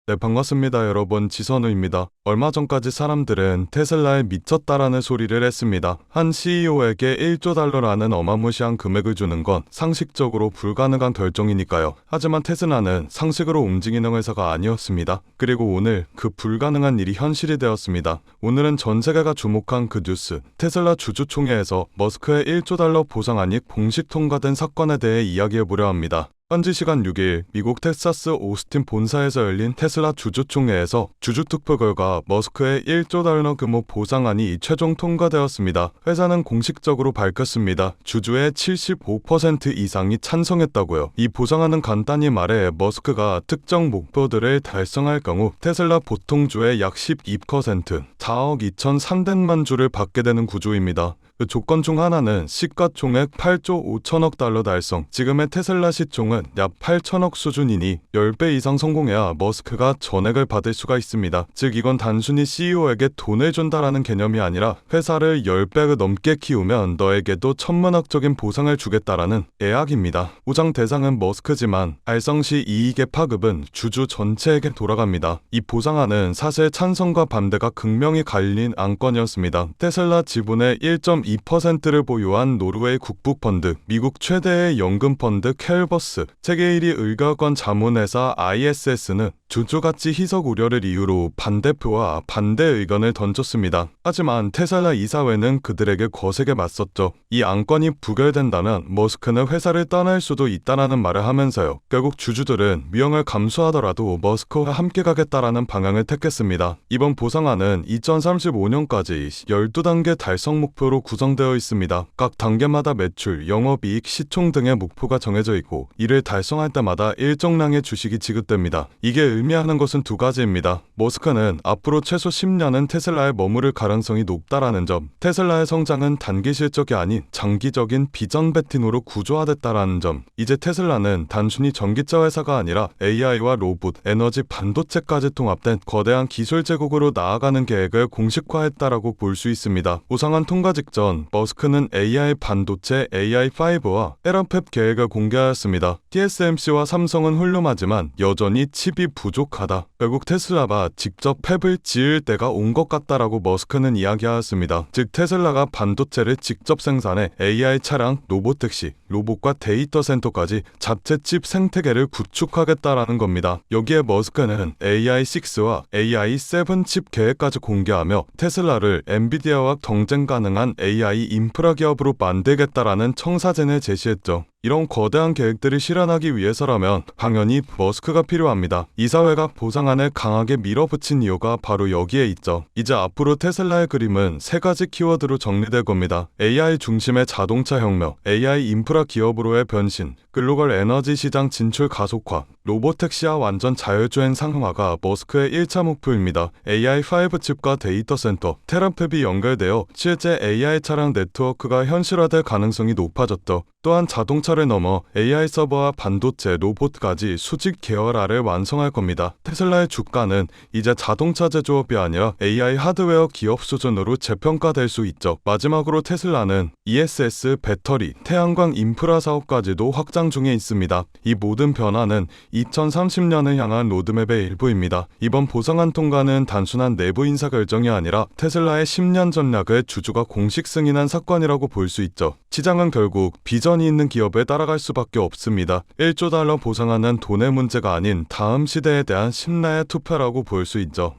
네, 반갑습니다. 여러분, 지선우입니다. 얼마 전까지 사람들은 테슬라에 미쳤다라는 소리를 했습니다. 한 CEO에게 1조 달러라는 어마무시한 금액을 주는 건 상식적으로 불가능한 결정이니까요. 하지만 테슬라는 상식으로 움직이는 회사가 아니었습니다. 그리고 오늘 그 불가능한 일이 현실이 되었습니다. 오늘은 전 세계가 주목한 그 뉴스, 테슬라 주주총회에서 머스크의 1조 달러 보상안이 공식 통과된 사건에 대해 이야기해보려 합니다. 현지 시간 6일 미국 텍사스 오스틴 본사에서 열린 테슬라 주주총회에서 주주투표 결과 머스크의 1조 달러 규모 보상안이 최종 통과되었습니다. 회사는 공식적으로 밝혔습니다. 주주의 75% 이상이 찬성했다고요. 이 보상안은 간단히 말해 머스크가 특정 목표들을 달성할 경우 테슬라 보통주의 약 12%, 4억 2,300만 주를 받게 되는 구조입니다. 그 조건 중 하나는 시가총액 8조 5천억 달러 달성. 지금의 테슬라 시총은 약 8천억 수준이니 10배 이상 성공해야 머스크가 전액을 받을 수가 있습니다. 즉 이건 단순히 CEO에게 돈을 준다라는 개념이 아니라 회사를 10배 넘게 키우면 너에게도 천문학적인 보상을 주겠다라는 예약입니다. 보상 대상은 머스크지만 달성 시 이익의 파급은 주주 전체에게 돌아갑니다. 이 보상안은 사실 찬성과 반대가 극명히 갈린 안건이었습니다. 테슬라 지분의 2%를 보유한 노르웨이 국부펀드, 미국 최대의 연금펀드 켈버스, 세계 1위 의결권 자문회사 ISS는 주주가치 희석 우려를 이유로 반대표와 반대 의견을 던졌습니다. 하지만 테슬라 이사회는 그들에게 거세게 맞섰죠. 이 안건이 부결된다면 머스크는 회사를 떠날 수도 있다라는 말을 하면서요. 결국 주주들은 위험을 감수하더라도 머스크와 함께 가겠다라는 방향을 택했습니다. 이번 보상안은 2035년까지 12단계 달성 목표로 구성되어 있습니다. 각 단계마다 매출, 영업이익, 시총 등의 목표가 정해져 있고 이를 달성할 때마다 일정량의 주식이 지급됩니다. 이게 의미하는 것은 두 가지입니다. 머스크는 앞으로 최소 10년은 테슬라에 머무를 가능성이 높다라는 점, 테슬라의 성장은 단기 실적이 아닌 장기적인 비전 베팅으로 구조화됐다라는 점. 이제 테슬라는 단순히 전기차 회사가 아니라 AI와 로봇, 에너지, 반도체까지 통합된 거대한 기술 제국으로 나아가는 계획을 공식화했다라고 볼 수 있습니다. 보상안 통과 직전 머스크는 AI 반도체 AI5와 테라팹 계획을 공개하였습니다. TSMC와 삼성은 훌륭하지만 여전히 칩이 부족하다. 결국 테슬라가 직접 팹을 지을 때가 온 것 같다라고 머스크는 이야기하였습니다. 즉 테슬라가 반도체를 직접 생산해 AI 차량, 로보택시, 로봇과 데이터 센터까지 자체 칩 생태계를 구축하겠다라는 겁니다. 여기에 머스크는 AI6와 AI7 칩 계획까지 공개하며 테슬라를 엔비디아와 경쟁 가능한 AI 인프라 기업으로 만들겠다라는 청사진을 제시했죠. 이런 거대한 계획들을 실현하기 위해서라면 당연히 머스크가 필요합니다. 이사회가 보상안을 강하게 밀어붙인 이유가 바로 여기에 있죠. 이제 앞으로 테슬라의 그림은 세 가지 키워드로 정리될 겁니다. AI 중심의 자동차 혁명, AI 인프라 기업으로의 변신, 글로벌 에너지 시장 진출 가속화, 로보택시와 완전 자율주행 상용화가 머스크의 1차 목표입니다. AI5 칩과 데이터 센터, 테라팹이 연결되어 실제 AI 차량 네트워크가 현실화될 가능성이 높아졌죠. 또한 자동차를 넘어 AI 서버와 반도체, 로봇까지 수직 계열화를 완성할 겁니다. 테슬라의 주가는 이제 자동차 제조업이 아니라 AI 하드웨어 기업 수준으로 재평가될 수 있죠. 마지막으로 테슬라는 ESS, 배터리, 태양광 인프라 사업까지도 확장 중에 있습니다. 이 모든 변화는 2030년을 향한 로드맵의 일부입니다. 이번 보상안 통과는 단순한 내부 인사 결정이 아니라 테슬라의 10년 전략을 주주가 공식 승인한 사건이라고 볼 수 있죠. 시장은 결국 비전이 있는 기업에 따라갈 수밖에 없습니다. 1조 달러 보상안은 돈의 문제가 아닌 다음 시대에 대한 신뢰의 투표라고 볼 수 있죠.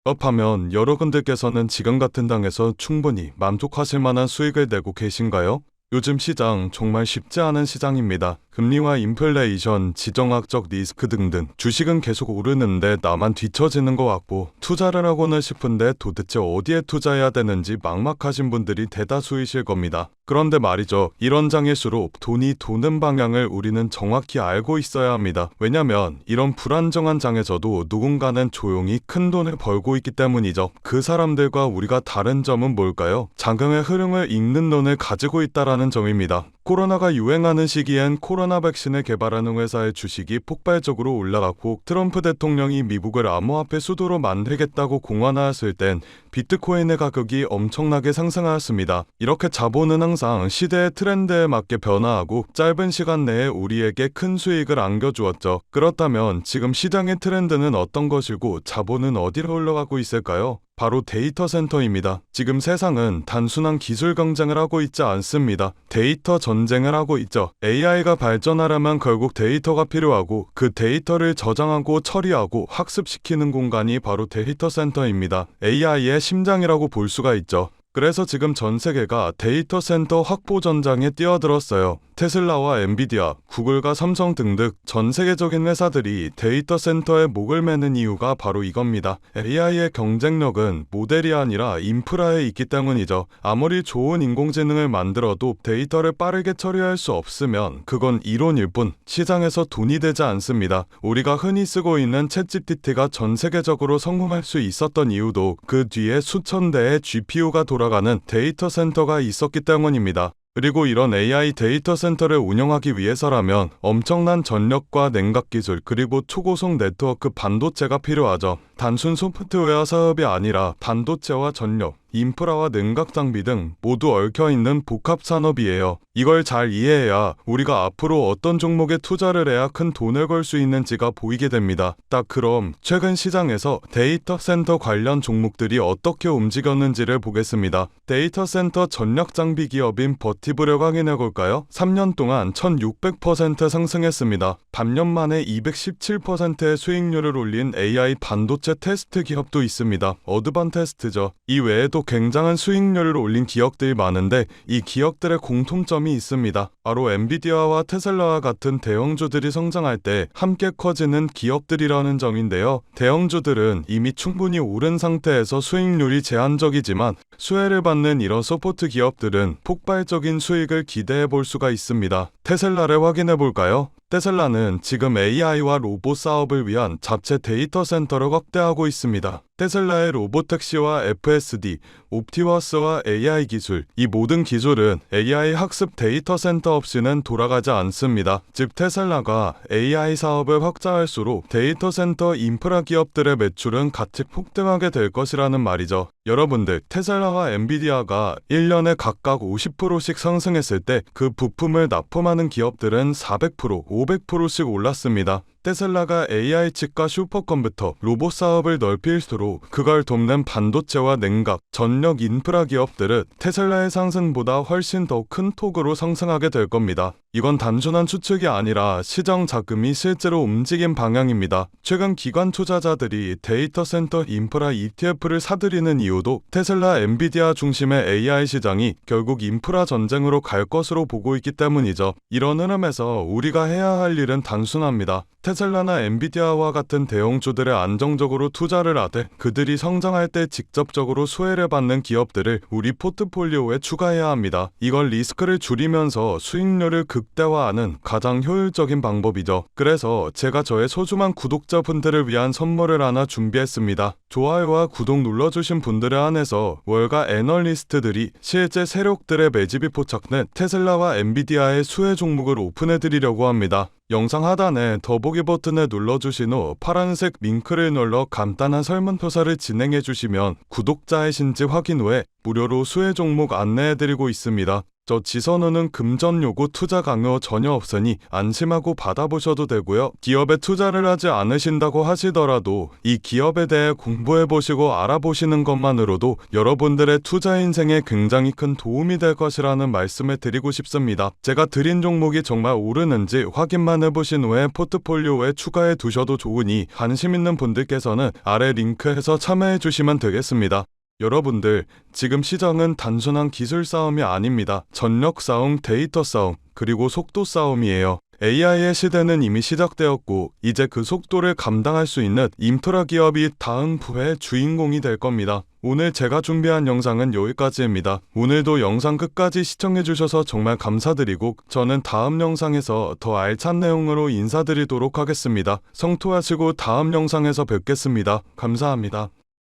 그렇다면 여러분들께서는 지금 같은 당에서 충분히 만족하실 만한 수익을 내고 계신가요? 요즘 시장 정말 쉽지 않은 시장입니다. 금리와 인플레이션, 지정학적 리스크 등등 주식은 계속 오르는데 나만 뒤처지는 것 같고 투자를 하고는 싶은데 도대체 어디에 투자해야 되는지 막막하신 분들이 대다수이실 겁니다. 그런데 말이죠. 이런 장일수록 돈이 도는 방향을 우리는 정확히 알고 있어야 합니다. 왜냐면 이런 불안정한 장에서도 누군가는 조용히 큰 돈을 벌고 있기 때문이죠. 그 사람들과 우리가 다른 점은 뭘까요? 자금의 흐름을 읽는 눈을 가지고 있다라는 점입니다. 코로나가 유행하는 시기엔 코로나 백신을 개발하는 회사의 주식이 폭발적으로 올라갔고, 트럼프 대통령이 미국을 암호화폐 수도로 만들겠다고 공언하였을 땐 비트코인의 가격이 엄청나게 상승하였습니다. 이렇게 자본은 항상 시대의 트렌드에 맞게 변화하고 짧은 시간 내에 우리에게 큰 수익을 안겨주었죠. 그렇다면 지금 시장의 트렌드는 어떤 것이고 자본은 어디로 흘러가고 있을까요? 바로 데이터 센터입니다. 지금 세상은 단순한 기술 경쟁을 하고 있지 않습니다. 데이터 전쟁을 하고 있죠. AI가 발전하려면 결국 데이터가 필요하고, 그 데이터를 저장하고 처리하고 학습시키는 공간이 바로 데이터 센터입니다. AI의 심장이라고 볼 수가 있죠. 그래서 지금 전 세계가 데이터 센터 확보 전장에 뛰어들었어요. 테슬라와 엔비디아, 구글과 삼성 등등 전 세계적인 회사들이 데이터 센터에 목을 매는 이유가 바로 이겁니다. AI의 경쟁력은 모델이 아니라 인프라에 있기 때문이죠. 아무리 좋은 인공지능을 만들어도 데이터를 빠르게 처리할 수 없으면 그건 이론일 뿐 시장에서 돈이 되지 않습니다. 우리가 흔히 쓰고 있는 챗GPT가 전 세계적으로 성공할 수 있었던 이유도 그 뒤에 수천 대의 GPU가 돌아가는 데이터 센터가 있었기 때문입니다. 그리고 이런 AI 데이터 센터를 운영하기 위해서라면 엄청난 전력과 냉각 기술, 그리고 초고속 네트워크 반도체가 필요하죠. 단순 소프트웨어 사업이 아니라 반도체와 전력, 인프라와 냉각 장비 등 모두 얽혀있는 복합 산업이에요. 이걸 잘 이해해야 우리가 앞으로 어떤 종목에 투자를 해야 큰 돈을 벌 수 있는지가 보이게 됩니다. 딱 그럼 최근 시장에서 데이터 센터 관련 종목들이 어떻게 움직였는지를 보겠습니다. 데이터 센터 전력 장비 기업인 버티브를 확인해 볼까요? 3년 동안 1600% 상승했습니다. 반년 만에 217%의 수익률을 올린 AI 반도체 테스트 기업도 있습니다. 어드반테스트죠. 이 외에도 굉장한 수익률을 올린 기업들이 많은데 이 기업들의 공통점이 있습니다. 바로 엔비디아와 테슬라와 같은 대형주들이 성장할 때 함께 커지는 기업들이라는 점인데요. 대형주들은 이미 충분히 오른 상태에서 수익률이 제한적이지만 수혜를 받는 이런 서포트 기업들은 폭발적인 수익을 기대해 볼 수가 있습니다. 테슬라를 확인해 볼까요? 테슬라는 지금 AI와 로봇 사업을 위한 자체 데이터 센터를 확대하고 있습니다. 테슬라의 로보택시와 FSD, 옵티머스와 AI 기술, 이 모든 기술은 AI 학습 데이터 센터 없이는 돌아가지 않습니다. 즉 테슬라가 AI 사업을 확장할수록 데이터 센터 인프라 기업들의 매출은 같이 폭등하게 될 것이라는 말이죠. 여러분들, 테슬라와 엔비디아가 1년에 각각 50%씩 상승했을 때 그 부품을 납품하는 기업들은 400%, 500%씩 올랐습니다. 테슬라가 AI 칩과 슈퍼컴퓨터, 로봇 사업을 넓힐수록 그걸 돕는 반도체와 냉각, 전력 인프라 기업들은 테슬라의 상승보다 훨씬 더 큰 폭으로 상승하게 될 겁니다. 이건 단순한 추측이 아니라 시장 자금이 실제로 움직인 방향입니다. 최근 기관 투자자들이 데이터 센터 인프라 ETF를 사들이는 이유도 테슬라, 엔비디아 중심의 AI 시장이 결국 인프라 전쟁으로 갈 것으로 보고 있기 때문이죠. 이런 흐름에서 우리가 해야 할 일은 단순합니다. 테슬라나 엔비디아와 같은 대형주들에 안정적으로 투자를 하되 그들이 성장할 때 직접적으로 수혜를 받는 기업들을 우리 포트폴리오에 추가해야 합니다. 이걸 리스크를 줄이면서 수익률을 극대화하는 가장 효율적인 방법이죠. 그래서 제가 저의 소중한 구독자분들을 위한 선물을 하나 준비했습니다. 좋아요와 구독 눌러주신 분들에 한해서 월가 애널리스트들이 실제 세력들의 매집이 포착된 테슬라와 엔비디아의 수혜 종목을 오픈해드리려고 합니다. 영상 하단에 더보기 버튼을 눌러주신 후 파란색 링크를 눌러 간단한 설문조사를 진행해주시면 구독자이신지 확인 후에 무료로 수혜 종목 안내해드리고 있습니다. 저 지선우는 금전 요구 투자 강요 전혀 없으니 안심하고 받아보셔도 되고요. 기업에 투자를 하지 않으신다고 하시더라도 이 기업에 대해 공부해보시고 알아보시는 것만으로도 여러분들의 투자 인생에 굉장히 큰 도움이 될 것이라는 말씀을 드리고 싶습니다. 제가 드린 종목이 정말 오르는지 확인만 해보신 후에 포트폴리오에 추가해 두셔도 좋으니 관심 있는 분들께서는 아래 링크에서 참여해 주시면 되겠습니다. 여러분들, 지금 시장은 단순한 기술 싸움이 아닙니다. 전력 싸움, 데이터 싸움, 그리고 속도 싸움이에요. AI의 시대는 이미 시작되었고 이제 그 속도를 감당할 수 있는 인프라 기업이 다음 부의 주인공이 될 겁니다. 오늘 제가 준비한 영상은 여기까지입니다. 오늘도 영상 끝까지 시청해주셔서 정말 감사드리고 저는 다음 영상에서 더 알찬 내용으로 인사드리도록 하겠습니다. 성토하시고 다음 영상에서 뵙겠습니다. 감사합니다.